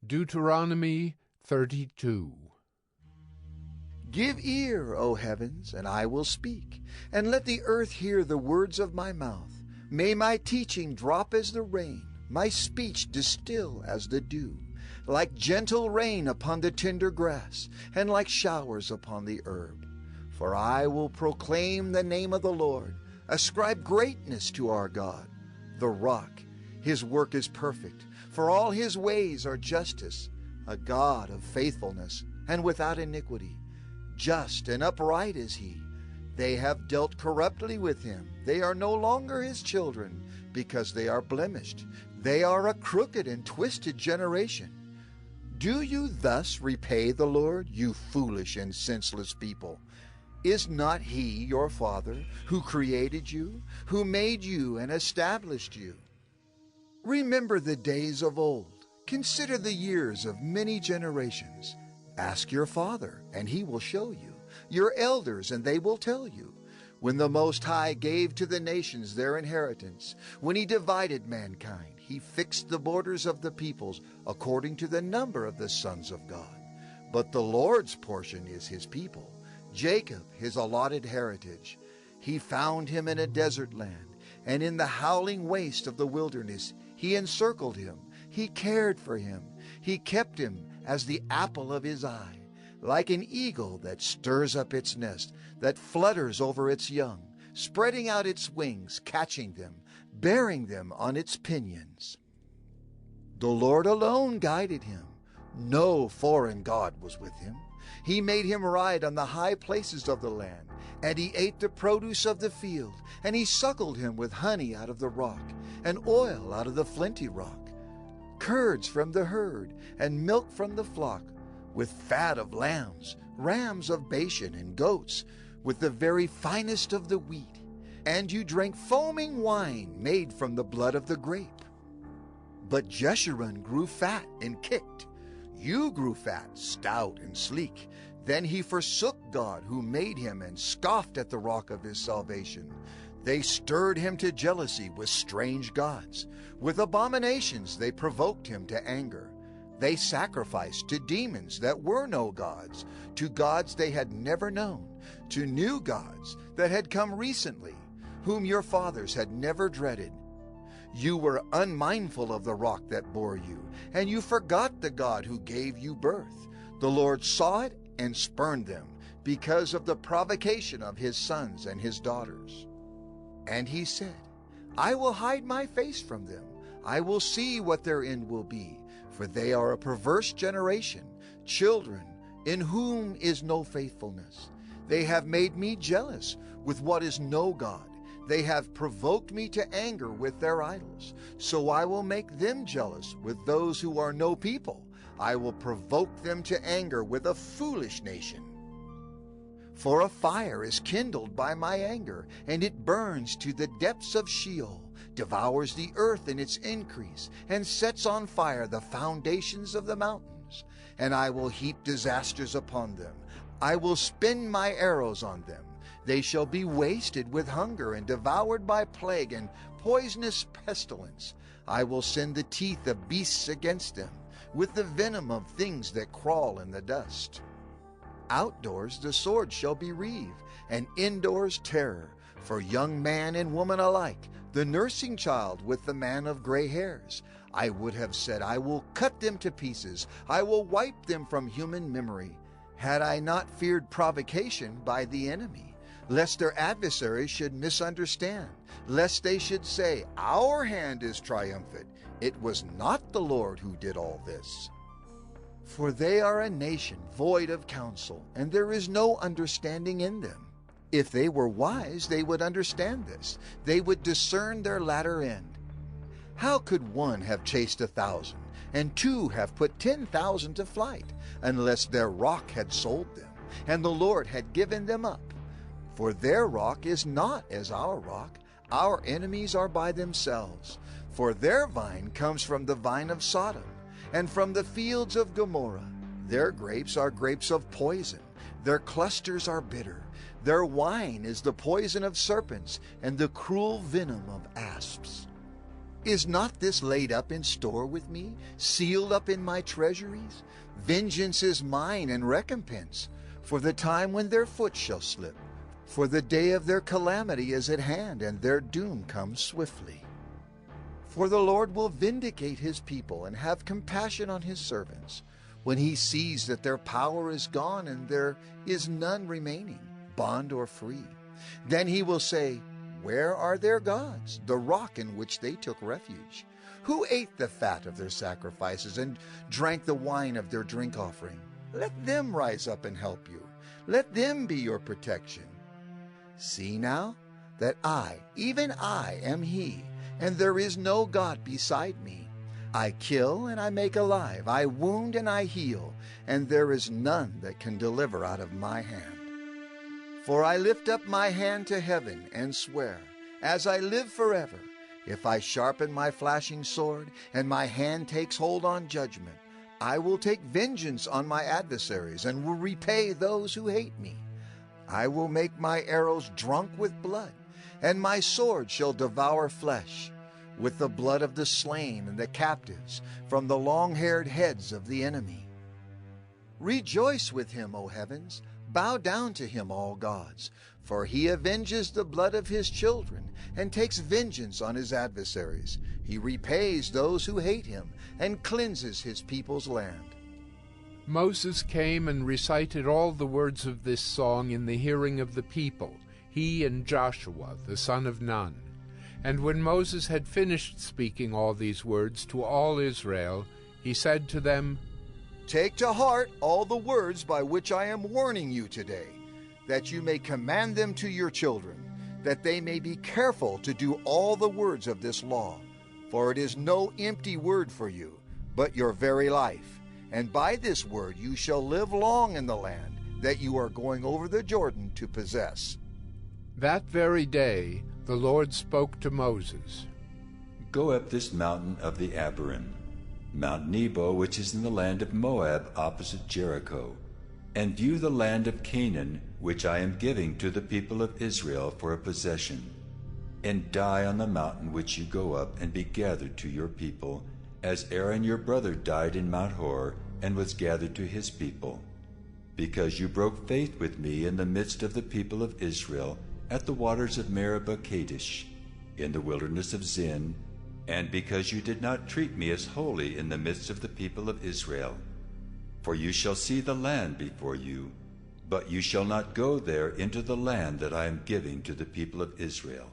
Deuteronomy 32. Give ear, O heavens, and I will speak, and let the earth hear the words of my mouth. May my teaching drop as the rain, my speech distill as the dew, like gentle rain upon the tender grass, and like showers upon the herb. For I will proclaim the name of the Lord, ascribe greatness to our God, the rock. His work is perfect, for all his ways are justice, a God of faithfulness and without iniquity. Just and upright is he. They have dealt corruptly with him. They are no longer his children, because they are blemished. They are a crooked and twisted generation. Do you thus repay the Lord, you foolish and senseless people? Is not he your Father, who created you, who made you and established you? Remember the days of old. Consider the years of many generations. Ask your father, and he will show you, your elders, and they will tell you. When the Most High gave to the nations their inheritance, when he divided mankind, he fixed the borders of the peoples according to the number of the sons of God. But the Lord's portion is his people, Jacob his allotted heritage. He found him in a desert land, and in the howling waste of the wilderness he encircled him. He cared for him. He kept him as the apple of his eye, like an eagle that stirs up its nest, that flutters over its young, spreading out its wings, catching them, bearing them on its pinions. The Lord alone guided him. No foreign god was with him. He made him ride on the high places of the land, and he ate the produce of the field, and he suckled him with honey out of the rock, and oil out of the flinty rock, curds from the herd, and milk from the flock, with fat of lambs, rams of Bashan, and goats, with the very finest of the wheat. And you drank foaming wine made from the blood of the grape. But Jeshurun grew fat and kicked. You grew fat, stout, and sleek. Then he forsook God who made him and scoffed at the rock of his salvation. They stirred him to jealousy with strange gods. With abominations they provoked him to anger. They sacrificed to demons that were no gods, to gods they had never known, to new gods that had come recently, whom your fathers had never dreaded. You were unmindful of the rock that bore you, and you forgot the God who gave you birth. The Lord saw it and spurned them, because of the provocation of his sons and his daughters. And he said, I will hide my face from them. I will see what their end will be, for they are a perverse generation, children in whom is no faithfulness. They have made me jealous with what is no God. They have provoked me to anger with their idols. So I will make them jealous with those who are no people. I will provoke them to anger with a foolish nation. For a fire is kindled by my anger, and it burns to the depths of Sheol, devours the earth in its increase, and sets on fire the foundations of the mountains. And I will heap disasters upon them. I will spin my arrows on them. They shall be wasted with hunger and devoured by plague and poisonous pestilence. I will send the teeth of beasts against them, with the venom of things that crawl in the dust. Outdoors the sword shall be reaved, and indoors terror, for young man and woman alike, the nursing child with the man of gray hairs. I would have said, I will cut them to pieces. I will wipe them from human memory, had I not feared provocation by the enemy, lest their adversaries should misunderstand, lest they should say, our hand is triumphant. It was not the Lord who did all this. For they are a nation void of counsel, and there is no understanding in them. If they were wise, they would understand this. They would discern their latter end. How could one have chased 1,000, and two have put 10,000 to flight, unless their rock had sold them, and the Lord had given them up? For their rock is not as our rock. Our enemies are by themselves. For their vine comes from the vine of Sodom, and from the fields of Gomorrah. Their grapes are grapes of poison. Their clusters are bitter. Their wine is the poison of serpents, and the cruel venom of asps. Is not this laid up in store with me, sealed up in my treasuries? Vengeance is mine and recompense, for the time when their foot shall slip. For the day of their calamity is at hand, and their doom comes swiftly. For the Lord will vindicate his people and have compassion on his servants, when he sees that their power is gone and there is none remaining, bond or free. Then he will say, Where are their gods, the rock in which they took refuge? Who ate the fat of their sacrifices and drank the wine of their drink offering? Let them rise up and help you. Let them be your protection. See now that I, even I, am he, and there is no God beside me. I kill and I make alive, I wound and I heal, and there is none that can deliver out of my hand. For I lift up my hand to heaven and swear, as I live forever, if I sharpen my flashing sword, and my hand takes hold on judgment, I will take vengeance on my adversaries, and will repay those who hate me. I will make my arrows drunk with blood, and my sword shall devour flesh, with the blood of the slain and the captives, from the long-haired heads of the enemy. Rejoice with him, O heavens, bow down to him, all gods, for he avenges the blood of his children, and takes vengeance on his adversaries. He repays those who hate him, and cleanses his people's land. Moses came and recited all the words of this song in the hearing of the people, he and Joshua the son of Nun. And when Moses had finished speaking all these words to all Israel, he said to them, Take to heart all the words by which I am warning you today, that you may command them to your children, that they may be careful to do all the words of this law. For it is no empty word for you, but your very life. And by this word you shall live long in the land that you are going over the Jordan to possess. That very day the Lord spoke to Moses. Go up this mountain of the Abiram, Mount Nebo, which is in the land of Moab opposite Jericho, and view the land of Canaan, which I am giving to the people of Israel for a possession. And die on the mountain which you go up, and be gathered to your people, as Aaron your brother died in Mount Hor, and was gathered to his people. Because you broke faith with me in the midst of the people of Israel, at the waters of Meribah Kadesh, in the wilderness of Zin, and because you did not treat me as holy in the midst of the people of Israel. For you shall see the land before you, but you shall not go there into the land that I am giving to the people of Israel.